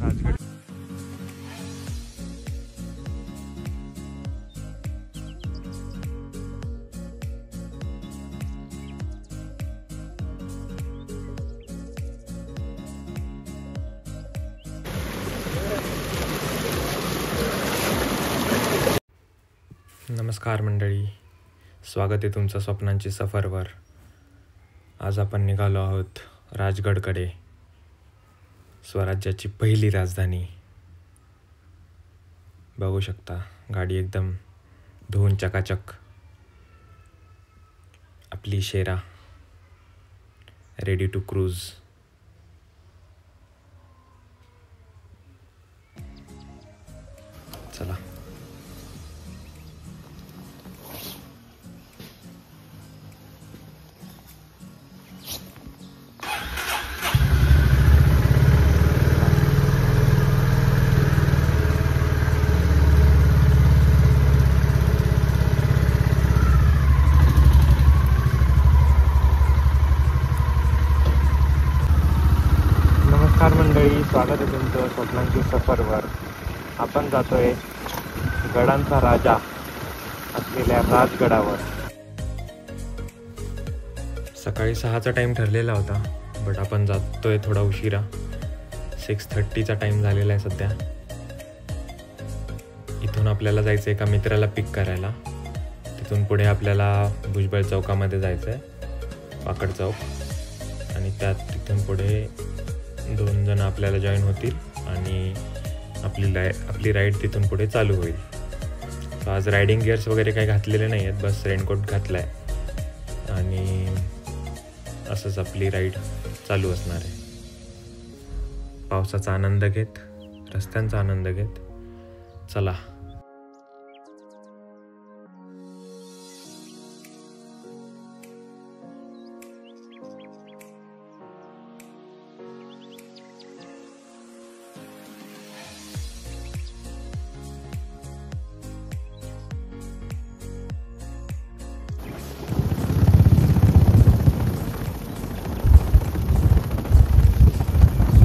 राजगड. नमस्कार मंडळी, स्वागत आहे तुमचं स्वप्नांची सफरवर. आज आपण निघालो आहोत राजगडकडे, स्वराज्याची पहिली राजधानी. बघू शकता गाडी एकदम धुवून चकाचक. आपली शेरा रेडी टू क्रूज. चला. नमस्कार मंडळी, स्वागत आहे तुमचं स्वप्नांची सफरवर. आपण जातोय गडांचा राजा असलेल्या राजगडावर. सकाळी 6चा टाईम ठरलेला होता, बट आपण जातोय थोडा उशिरा. 6:30चा टाईम झालेला आहे सध्या. इथून आपल्याला जायचं आहे एका मित्राला पिक करायला. तिथून पुढे आपल्याला भुजबळ चौकामध्ये जायचं आहे, वाकड चौक. आणि तिथून पुढे 2 जण आपल्याला जॉईन होतील आणि आपली राईड तिथून पुढे चालू होईल. सो आज रायडिंग गिअर्स वगैरे काही घातलेले नाही आहेत, बस रेनकोट घातला आहे आणि असंच आपली राईड चालू असणार आहे. पावसाचा आनंद घेत, रस्त्यांचा आनंद घेत चला.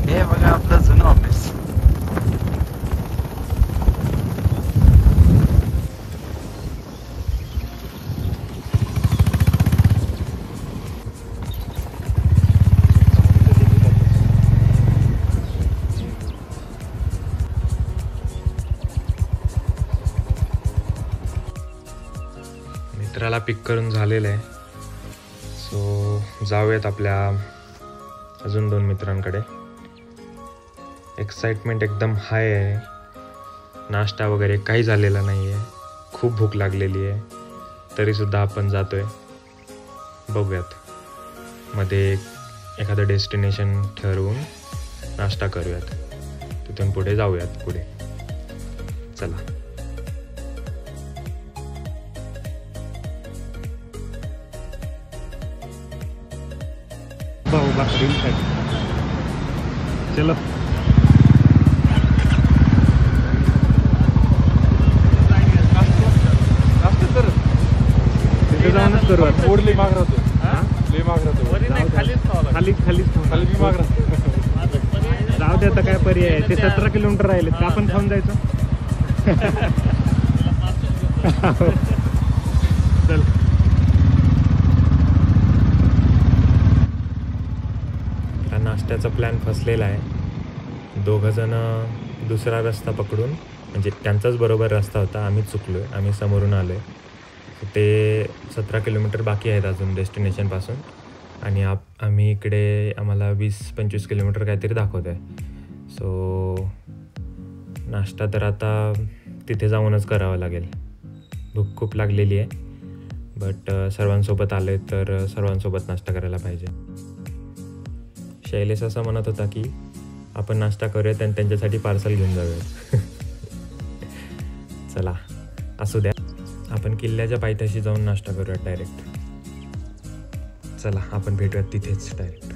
हे बघा आपलं जुनं ऑफिस. मित्राला पिक करून झालेलं आहे. सो जाऊयात आपल्या अजून 2 मित्रांकडे. एक्साइटमेंट एकदम हाय आहे. नाश्ता वगैरे काही झालेला नाही आहे, खूप भूक लागलेली आहे. तरीसुद्धा आपण जातोय. बघूयात, मध्ये एखादं डेस्टिनेशन ठरवून नाश्ता करूयात, तिथून पुढे जाऊयात पुढे. चला. चलो. तिथे जाऊनच करू आता. ओढली माग राहतो. लय माग राहतो. खाली माग राहतो. जाऊ दे, आता काय पर्याय आहे. ते 17 किलोमीटर राहिले, का आपण खाऊन जायचं. चल. नाश्त्याचा प्लॅन फसलेला आहे. 2 जण दुसरा रस्ता पकडून, म्हणजे त्यांचाच बरोबर रस्ता होता, आम्ही चुकलो आहे, आम्ही समोरून आलो आहे. ते 17 किलोमीटर बाकी आहेत अजून डेस्टिनेशनपासून. आणि आम्ही इकडे आम्हाला 20-25 किलोमीटर काहीतरी दाखवत आहे. सो नाश्ता तर आता तिथे जाऊनच करावा लागेल. भूक खूप लागलेली आहे, बट सर्वांसोबत आले तर सर्वांसोबत नाश्ता करायला पाहिजे. शैलेश असं म्हणत होता की आपण नाश्ता करूयात आणि त्यांच्यासाठी पार्सल घेऊन जाऊयात. चला, असू द्या. आपण किल्ल्याच्या पायथ्याशी जाऊन नाश्ता करूयात डायरेक्ट. चला, आपण भेटूयात तिथेच डायरेक्ट.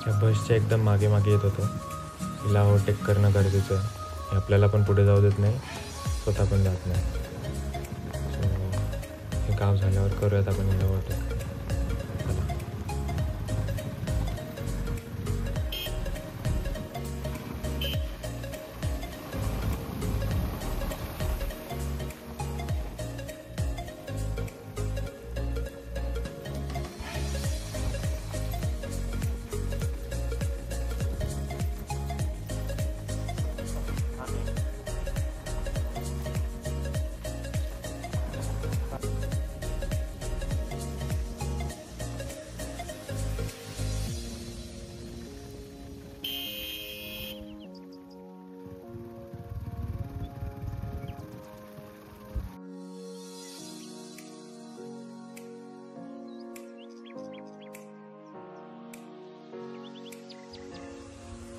त्या बसच्या एकदम मागे मागे येत होतो. तिला ओव्हरटेक करणं गरजेचं आहे. हे आपल्याला पण पुढे जाऊ देत नाही, स्वतः पण जात नाही. सो हे गाव झाल्यावर करूयात आपण हिला ओव्हरटेक. चला.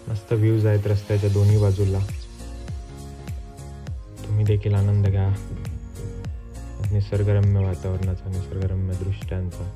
मस्त व्ह्यूज आहेत रस्त्याच्या दोन्ही बाजूला. तुम्ही देखील आनंद घ्या निसर्गरम्य वातावरणाचा, निसर्गरम्य दृश्यांचा.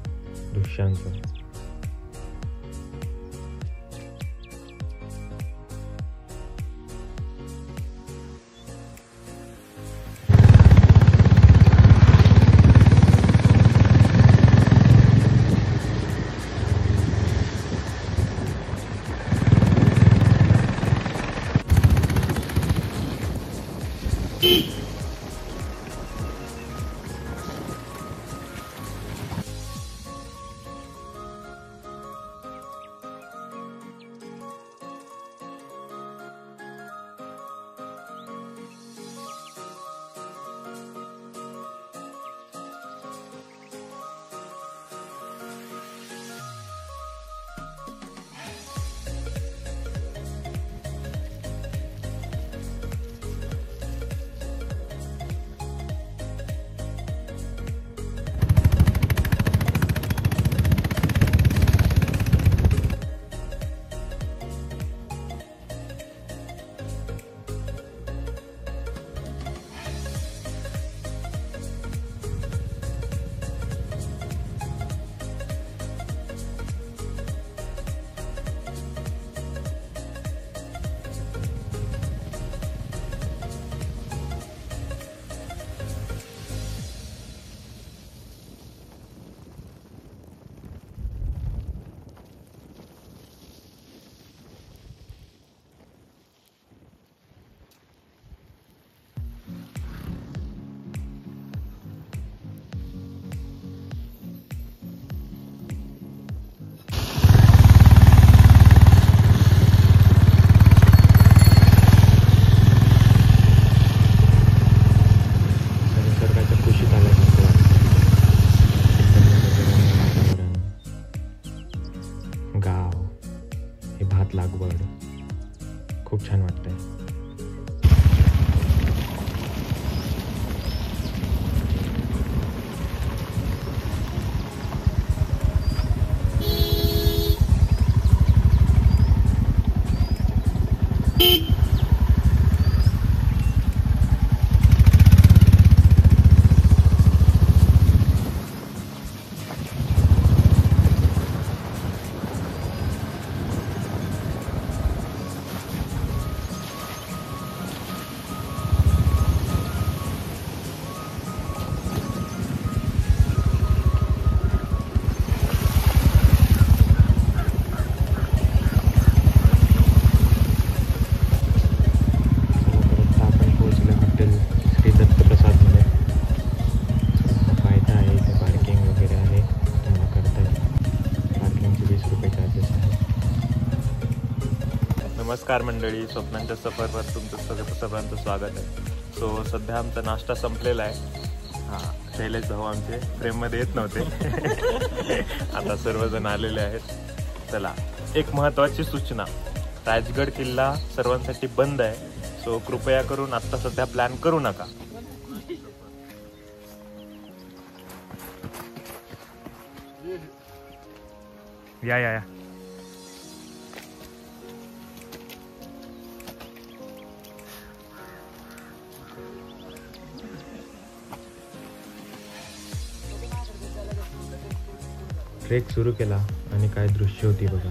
लागवड खूप छान वाटतंय. नमस्कार मंडळी, स्वप्नांच्या सफरवर तुमचं सर्वांचं स्वागत आहे. सो सध्या आमचा नाश्ता संपलेला आहे. हां, शैलेश भाऊ आमचे फ्रेममध्ये येत नव्हते. आता सर्वजण आलेले आहेत. चला, एक महत्त्वाची सूचना, राजगड किल्ला सर्वांसाठी बंद आहे. सो कृपया करून आत्ता सध्या प्लॅन करू नका. या या या ट्रेक सुरू केला आणि काय दृश्य होती बघा.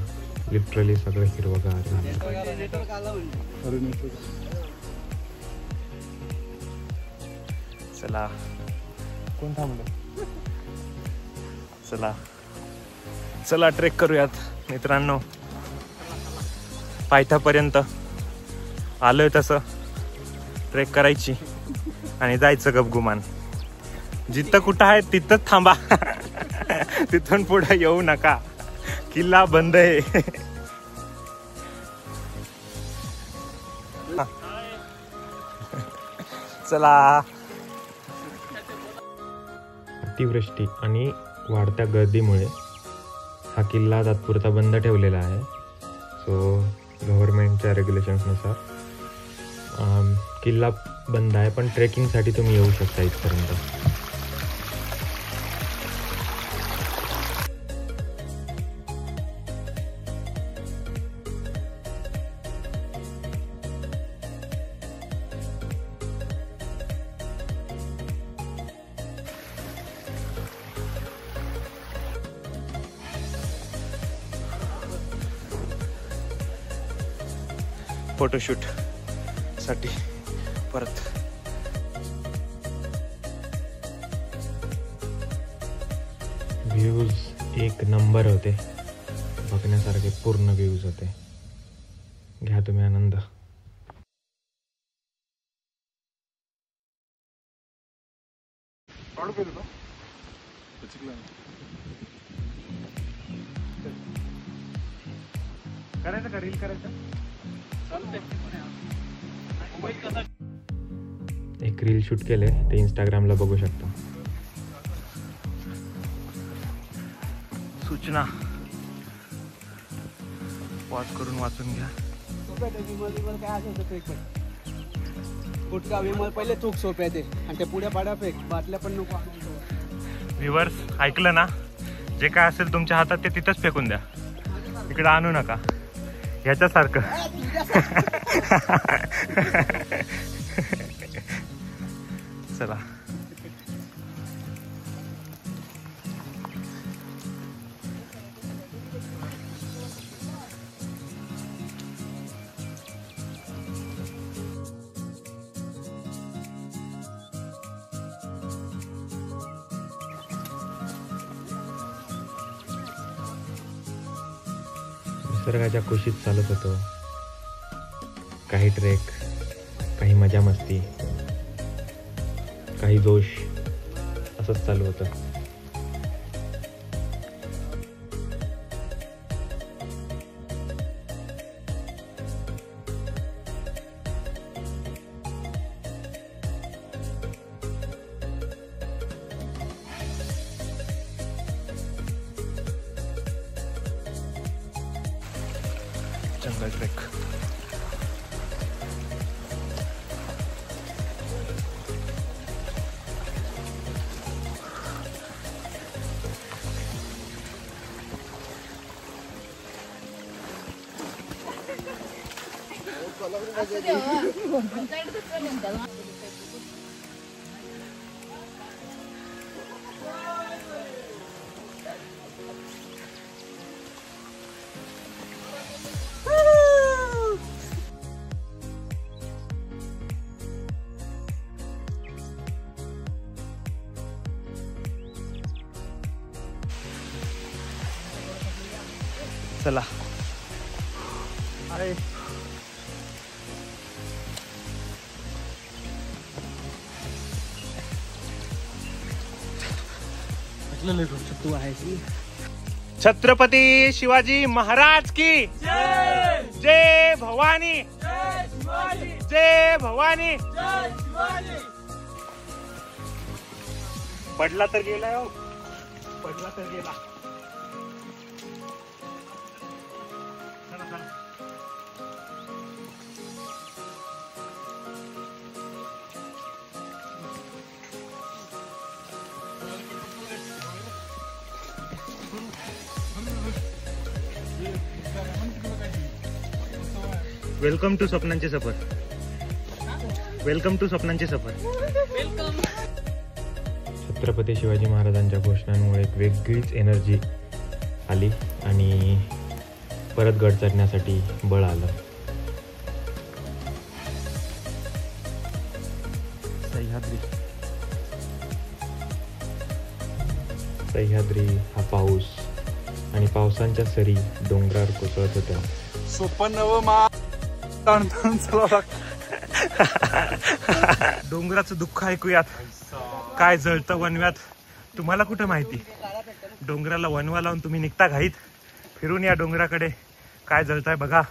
लिटरली सगळं हिरवंगार झालं. चला कोण थांबलं? चला चला ट्रेक करूयात मित्रांनो. पायथ्यापर्यंत आलोय तसं ट्रेक करायची आणि जायचं गपगुमान. जिथं कुठं आहे तिथंच थांबा. तिथून पुढे येऊ नका. किल्ला बंद आहे. चला. अतिवृष्टी आणि वाढत्या गर्दीमुळे हा किल्ला तात्पुरता बंद ठेवलेला आहे. सो गव्हर्नमेंटच्या रेग्युलेशन्सनुसार किल्ला बंद आहे, पण ट्रेकिंगसाठी तुम्ही येऊ शकता इथपर्यंत. फोटोशूट साठी परत व्ह्यूज एक नंबर होते. बघण्यासारखे पूर्ण व्ह्यूज होते. घ्या तुम्ही आनंद. करायचं का रील करायचं? एक रील शूट केले, ते इंस्टाग्रामला बघू शकता. सूचना पॉज करून वाचून घ्या. गुटखा विमल पहिले तूक सोप्या ते आणि ते पुढे पाड्या फेक बाटल्या पण नको. व्ह्युअर्स ऐकलं ना, जे काय असेल तुमच्या हातात ते तिथंच फेकून द्या. इकडं आणू नका. ह्याच्यासारखं. चला. निसर्गाच्या कुशीत चालत होतो. काही ट्रेक, काही मजा मस्ती, काही जोश, असंच चालू होतं. जंगल ट्रेक. चला. अरे तू आहेस. छत्रपती शिवाजी महाराज की जय भवानी. जय भवानी. पडला तर गेला हो. पडला तर गेला. वेलकम टू स्वप्नांचे सफर. वेलकम टू स्वप्नांचे सफर. छत्रपती शिवाजी महाराजांच्या घोषणांमुळे एक वेगळीच एनर्जी आली आणि परत गड चढण्यासाठी बळ आलं. सह्याद्री हा पाऊस आणि पावसांच्या सरी डोंगरावर कोसळत होत्या. सोपं नवं मा ताणताण चालावं लागतं. डोंगराचं दुःख ऐकूयात. काय जळतं वनव्यात तुम्हाला कुठं माहिती. डोंगराला वनवा लावून तुम्ही निघता घाईत. फिरून या डोंगराकडे काय जळताय बघा.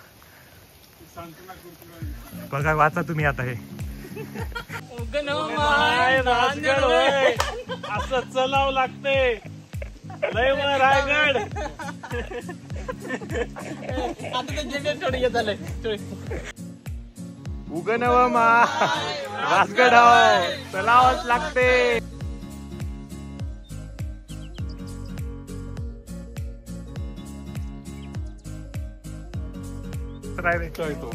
बघा वाचा तुम्ही आता हे. राजगड होय. असं चलावं लागते. लय वर रायगड. उगनव मा राजगड चलावच लागते. काय तो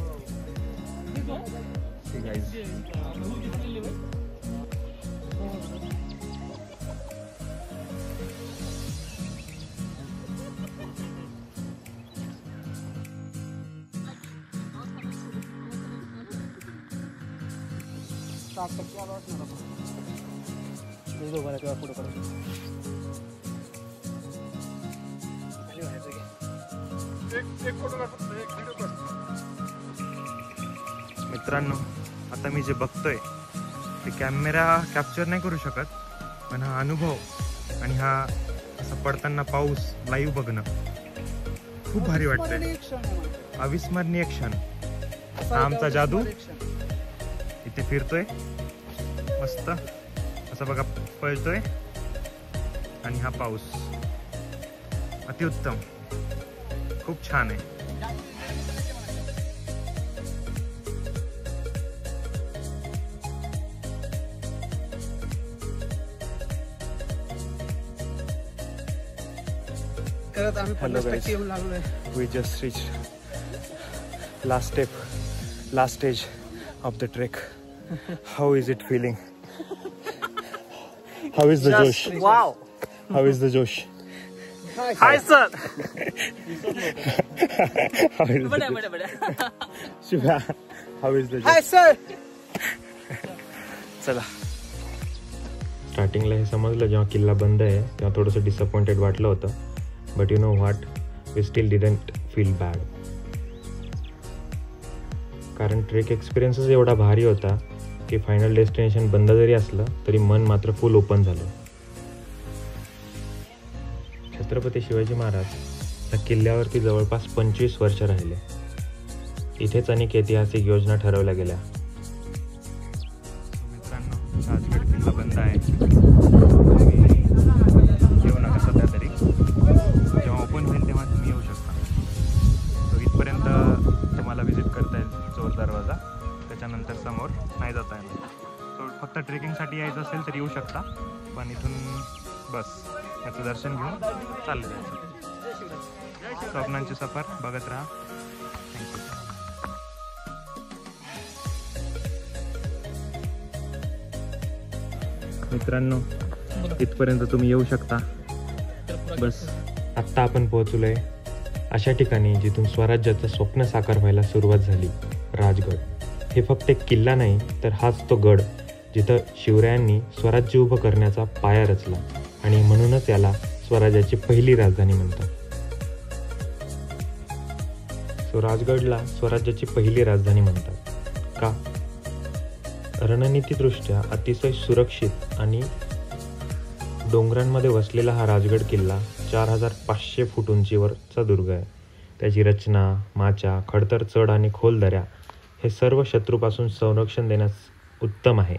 मित्रांनो, आता मी जे बघतोय ते कॅमेरा कॅप्चर नाही करू शकत, पण हा अनुभव आणि हा असं पडताना पाऊस लाईव्ह बघणं खूप भारी वाटतंय. अविस्मरणीय क्षण. हा आमचा जादू इथे फिरतोय मस्त असं बघा, पळतोय आणि हा पाऊस अतिउत्तम, खूप छान आहे. करत आम्ही 50% येऊन लागलोय. We just reached last step, last stage of the trek. How is it feeling? How is the Josh? Wow. How is the Josh? Hi sir. How is the Shiva, how is the Hi Josh? sir. चला. स्टार्टिंगला हे समजलं जेव्हा किल्ला बंद आहे तेव्हा थोडंसं डिसअपॉइंटेड वाटलं होतं. But you know what, we still didn't feel bad. कारण ट्रेक एक्सपिरियन्सच एवढा भारी होता की फायनल डेस्टिनेशन बंद जरी असलं तरी मन मात्र फुल ओपन झालं. छत्रपती शिवाजी महाराज या किल्ल्यावरती जवळपास 25 वर्ष राहिले. इथेच अनेक ऐतिहासिक योजना ठरवल्या गेल्या. मित्रांनो, राजगड किल्ला बंद आहे. येऊ नका सध्या तरी. जेव्हा ओपन होईल तेव्हा तुम्ही येऊ शकता. तो इथपर्यंत तुम्हाला व्हिजिट करता येईल चोर दरवाजा. त्याच्यानंतर समोर नाही जाता येणार. तो फक्त ट्रेकिंगसाठी यायचं असेल तर येऊ शकता, पण इथून बस याचं दर्शन घेऊन चाललं जायचं. स्वप्नांची सफर बघत राहा. थँक्यू. मित्रांनो, इथपर्यंत तुम्ही येऊ शकता. बस आत्ता आपण पोहोचलोय अशा ठिकाणी जिथून स्वराज्याचं स्वप्न साकार व्हायला सुरुवात झाली, राजगड. हे फक्त एक किल्ला नाही तर हाच तो गड जिथं शिवरायांनी स्वराज्य उभं करण्याचा पाया रचला आणि म्हणूनच याला स्वराज्याची पहिली राजधानी म्हणतात. सो राजगडला स्वराज्याची पहिली राजधानी म्हणतात का? रणनीतीदृष्ट्या अतिशय सुरक्षित आणि डोंगरांमध्ये वसलेला हा राजगड किल्ला 4500 फूट उंचीवरचा दुर्ग आहे. त्याची रचना, माचा, खडतर चढ आणि खोल दऱ्या हे सर्व शत्रूपासून संरक्षण देण्यास उत्तम आहे.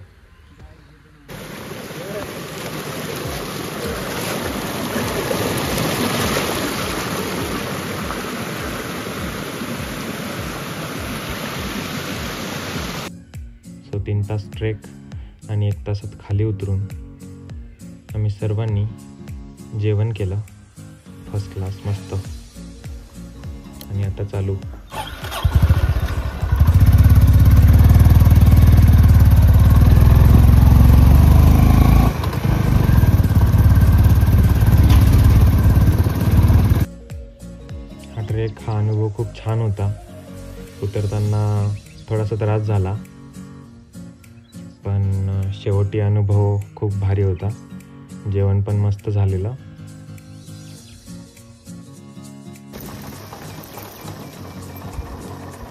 सो 3 तास ट्रेक आणि 1 तासात खाली उतरून आम्ही सर्वांनी जेवण केलं फर्स्ट क्लास मस्त. आणि आता चालू. हा ट्रेक, हा अनुभव खूप छान होता. उतरताना थोडासा त्रास झाला, पण शेवटी अनुभव खूप भारी होता. जेवण पण मस्त झालेलं.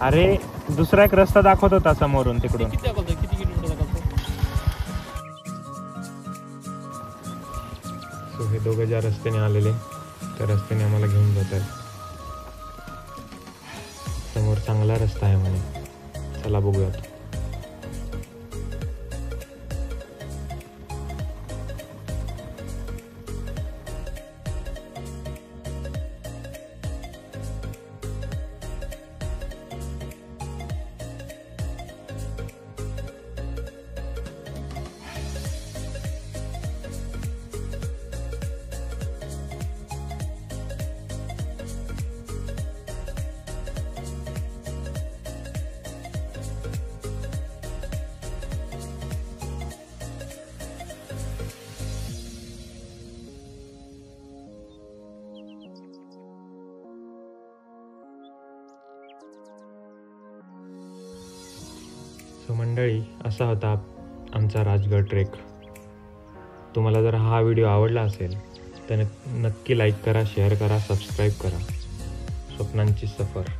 अरे दुसरा एक रस्ता दाखवत होता समोरून तिकडून. किती किलोमीटर दाखवतो? सो हे दोघं ज्या रस्त्याने आलेले त्या रस्त्याने आम्हाला घेऊन जात आहेत. समोर चांगला रस्ता आहे म्हणे. चला बघूयात. सो मंडळी, असा होता आमचा राजगड ट्रेक. तुम्हाला जर हा व्हिडिओ आवडला असेल तर नक्की लाईक करा, शेअर करा, सबस्क्राईब करा. स्वप्नांची सफर.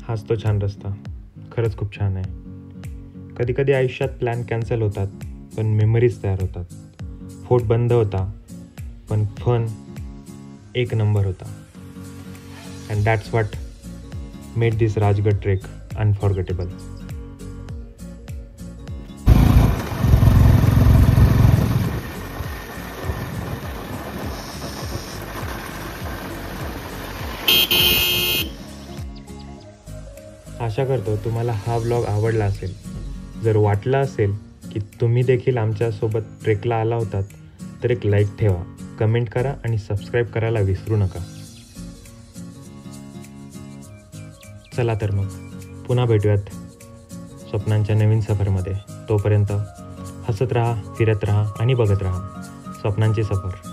हाच तो छान रस्ता. खरंच खूप छान आहे. कधी कधी आयुष्यात प्लॅन कॅन्सल होतात, पण मेमरीज तयार होतात. फोट बंद होता, पण फन एक नंबर होता. And that's what made this Rajgad trek unforgettable. आशा करतो तुम्हाला हा व्लॉग आवडला असेल. जर वाटलं असेल की तुम्ही देखील आमच्यासोबत ट्रेकला आला होतात तर एक लाईक ठेवा, कमेंट करा आणि सबस्क्राईब करायला विसरू नका. चला तर मग पुन्हा भेटूयात स्वप्नांच्या नवीन सफरमध्ये. तोपर्यंत हसत राहा, फिरत राहा आणि बघत राहा स्वप्नांची सफर.